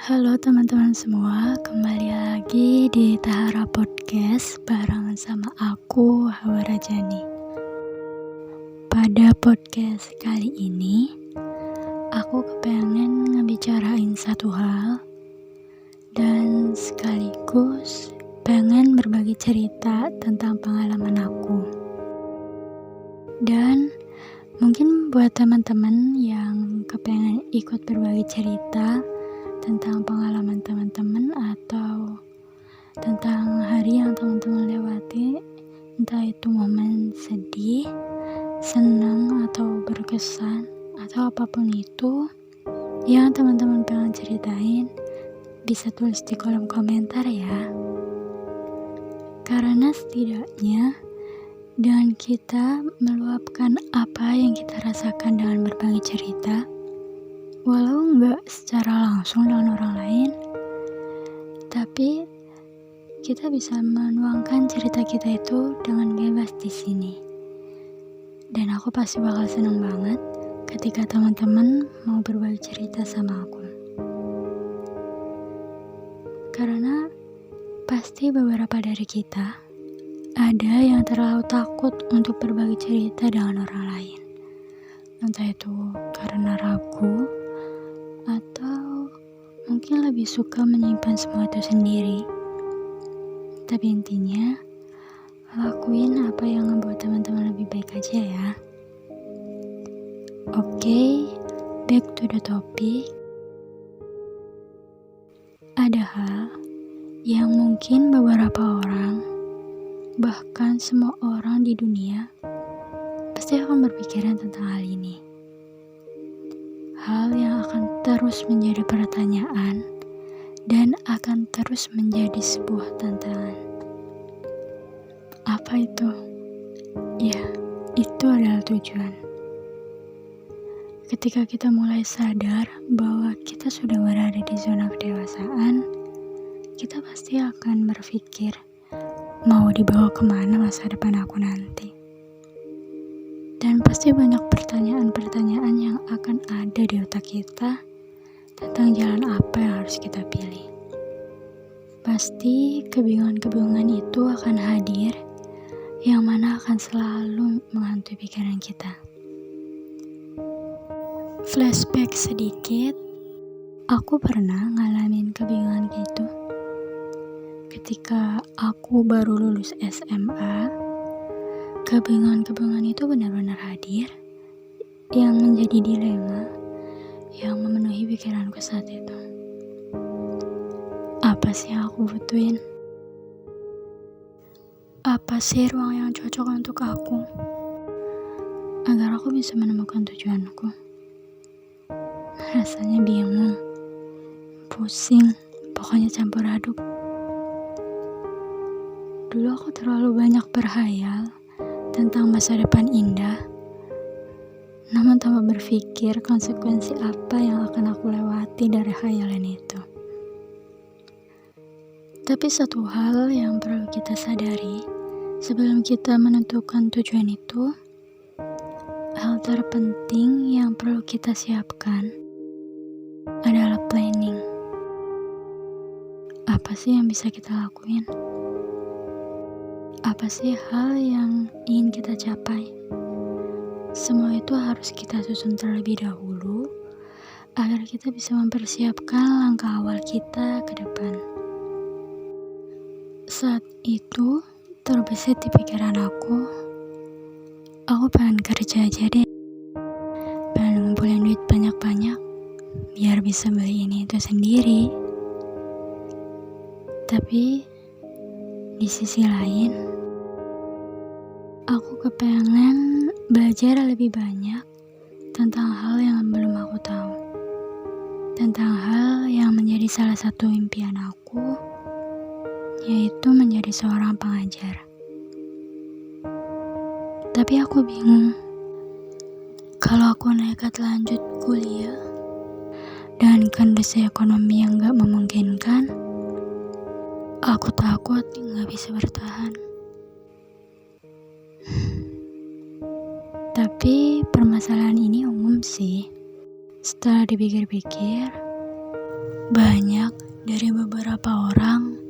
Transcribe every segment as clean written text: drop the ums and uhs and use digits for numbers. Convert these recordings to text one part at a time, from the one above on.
Halo teman-teman semua, kembali lagi di Tahara Podcast barengan sama aku, Hawa Rajani. Pada podcast kali ini, aku kepengen ngebicarain satu hal dan sekaligus pengen berbagi cerita tentang pengalaman aku. Dan mungkin buat teman-teman yang kepengen ikut berbagi cerita tentang pengalaman teman-teman atau tentang hari yang teman-teman lewati, entah itu momen sedih, senang atau berkesan atau apapun itu yang teman-teman pengen ceritain, bisa tulis di kolom komentar ya. Karena setidaknya dengan kita meluapkan apa yang kita rasakan dengan berbagi cerita, walau nggak secara langsung dengan orang lain, tapi kita bisa menuangkan cerita kita itu dengan bebas di sini. Dan aku pasti bakal senang banget ketika teman-teman mau berbagi cerita sama aku. Karena pasti beberapa dari kita ada yang terlalu takut untuk berbagi cerita dengan orang lain. Entah itu karena ragu, atau mungkin lebih suka menyimpan semua itu sendiri. Tapi intinya, lakuin apa yang membuat teman-teman lebih baik aja ya. Oke, back to the topic. Ada hal yang mungkin beberapa orang, bahkan semua orang di dunia, pasti akan berpikiran tentang hal ini. Hal yang akan terus menjadi pertanyaan dan akan terus menjadi sebuah tantangan. Apa itu? Ya, itu adalah tujuan. Ketika kita mulai sadar bahwa kita sudah berada di zona kedewasaan, kita pasti akan berpikir, mau dibawa kemana masa depan aku nanti? Dan pasti banyak pertanyaan-pertanyaan yang akan ada di otak kita tentang jalan apa yang harus kita pilih. Pasti kebingungan-kebingungan itu akan hadir, yang mana akan selalu menghantui pikiran kita. Flashback sedikit, aku pernah ngalamin kebingungan gitu. Ketika aku baru lulus SMA, kebingungan-kebingungan itu benar-benar hadir, yang menjadi dilema yang memenuhi pikiranku saat itu. Apa sih yang aku butuhin? Apa sih ruang yang cocok untuk aku? Agar aku bisa menemukan tujuanku. Rasanya bingung, pusing, pokoknya campur aduk. Dulu aku terlalu banyak berhayal tentang masa depan indah, namun tanpa berpikir konsekuensi apa yang akan aku lewati dari khayalan itu. Tapi satu hal yang perlu kita sadari sebelum kita menentukan tujuan itu, hal terpenting yang perlu kita siapkan adalah planning. Apa sih yang bisa kita lakuin? Apa sih hal yang ingin kita capai? Semua itu harus kita susun terlebih dahulu agar kita bisa mempersiapkan langkah awal kita ke depan. Saat itu terbesit di pikiran aku pengen kerja aja deh, pengen ngumpulin duit banyak-banyak biar bisa beli ini itu sendiri. Tapi di sisi lain, aku kepengen belajar lebih banyak tentang hal yang belum aku tahu, tentang hal yang menjadi salah satu impian aku, yaitu menjadi seorang pengajar. Tapi aku bingung, kalau aku nekat lanjut kuliah dan kondisi ekonomi yang gak memungkinkan, aku takut gak bisa bertahan. Tapi permasalahan ini umum sih. Setelah dipikir-pikir, Banyak dari beberapa orang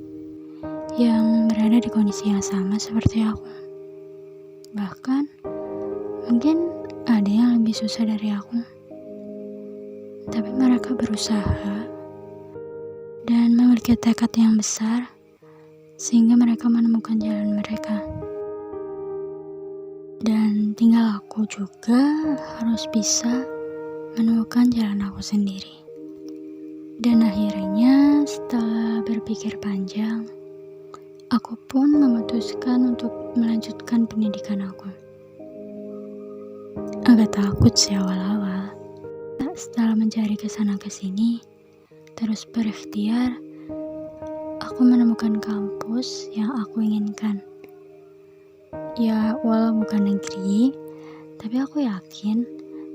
yang berada di kondisi yang sama seperti aku. Bahkan mungkin ada yang lebih susah dari aku. Tapi mereka berusaha dan memiliki tekad yang besar sehingga mereka menemukan jalan mereka. Dan tinggal aku juga harus bisa menemukan jalan aku sendiri. Dan akhirnya setelah berpikir panjang, aku pun memutuskan untuk melanjutkan pendidikan aku. Agak takut sih awal-awal. Setelah mencari kesana kesini, terus berikhtiar, aku menemukan kampus yang aku inginkan. Ya, walau bukan negeri, tapi aku yakin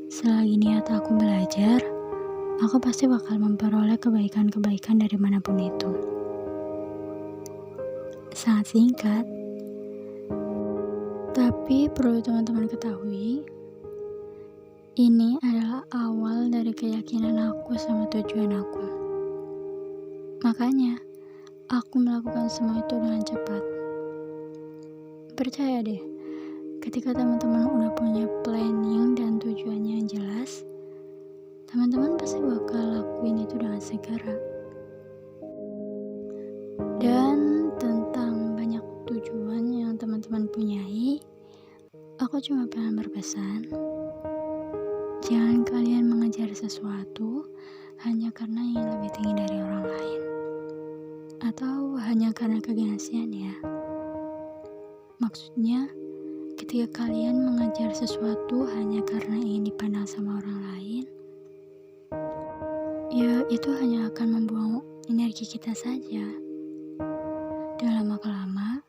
selagi niat aku belajar, aku pasti bakal memperoleh kebaikan-kebaikan dari manapun itu. Sangat singkat, tapi perlu teman-teman ketahui, ini adalah awal dari keyakinan aku sama tujuan aku. Makanya, aku melakukan semua itu dengan cepat. Percaya deh, ketika teman-teman udah punya planning dan tujuannya yang jelas, teman-teman pasti bakal lakuin itu dengan segera. Dan tentang banyak tujuan yang teman-teman punyai, aku cuma pengen berpesan, jangan kalian mengejar sesuatu hanya karena ingin lebih tinggi dari orang lain, atau hanya karena kegengsian ya. Maksudnya, ketika kalian mengejar sesuatu hanya karena ingin dipandang sama orang lain, ya itu hanya akan membuang energi kita saja. Dan lama-kelamaan,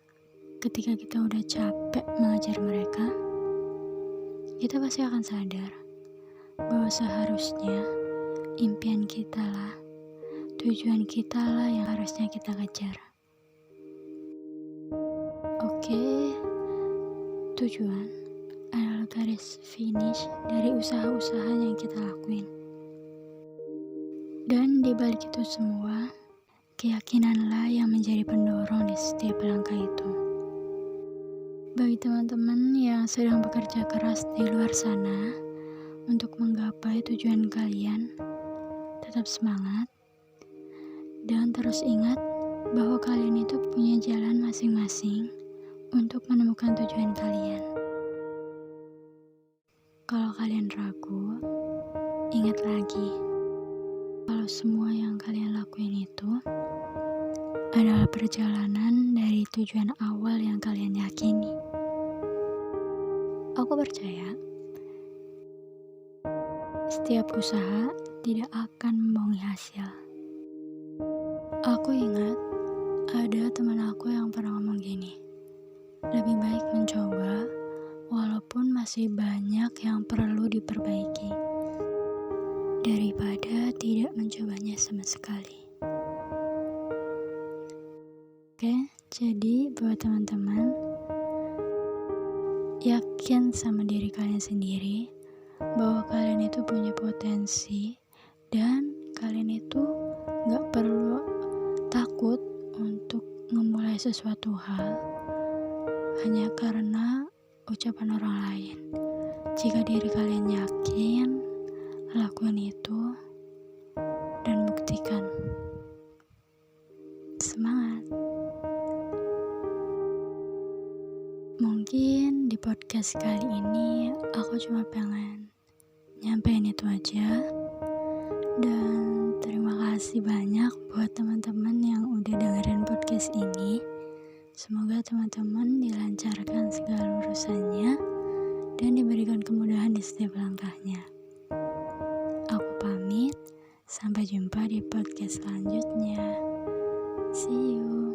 ketika kita udah capek mengejar mereka, kita pasti akan sadar bahwa seharusnya impian kita lah, tujuan kita lah yang harusnya kita kejar. Oke, tujuan adalah garis finish dari usaha-usaha yang kita lakuin. Dan di balik itu semua, keyakinanlah yang menjadi pendorong di setiap langkah itu. Bagi teman-teman yang sedang bekerja keras di luar sana untuk menggapai tujuan kalian, tetap semangat dan terus ingat bahwa kalian itu punya jalan masing-masing untuk menemukan tujuan kalian. Kalau kalian ragu, ingat lagi kalau semua yang kalian lakuin itu adalah perjalanan dari tujuan awal yang kalian yakini. Aku percaya setiap usaha tidak akan membohongi hasil. Aku ingat ada teman aku yang pernah ngomong gini, lebih baik mencoba walaupun masih banyak yang perlu diperbaiki daripada tidak mencobanya sama sekali. Oke, jadi buat teman-teman, yakin sama diri kalian sendiri bahwa kalian itu punya potensi dan kalian itu gak perlu takut untuk memulai sesuatu hal hanya karena ucapan orang lain. Jika diri kalian yakin, lakukan itu dan buktikan. Semangat! Mungkin di podcast kali ini aku cuma pengen nyampein itu aja. Dan terima kasih banyak buat teman-teman yang udah dengerin podcast ini. Semoga teman-teman dilancarkan segala urusannya dan diberikan kemudahan di setiap langkahnya. Aku pamit, sampai jumpa di podcast selanjutnya. See you.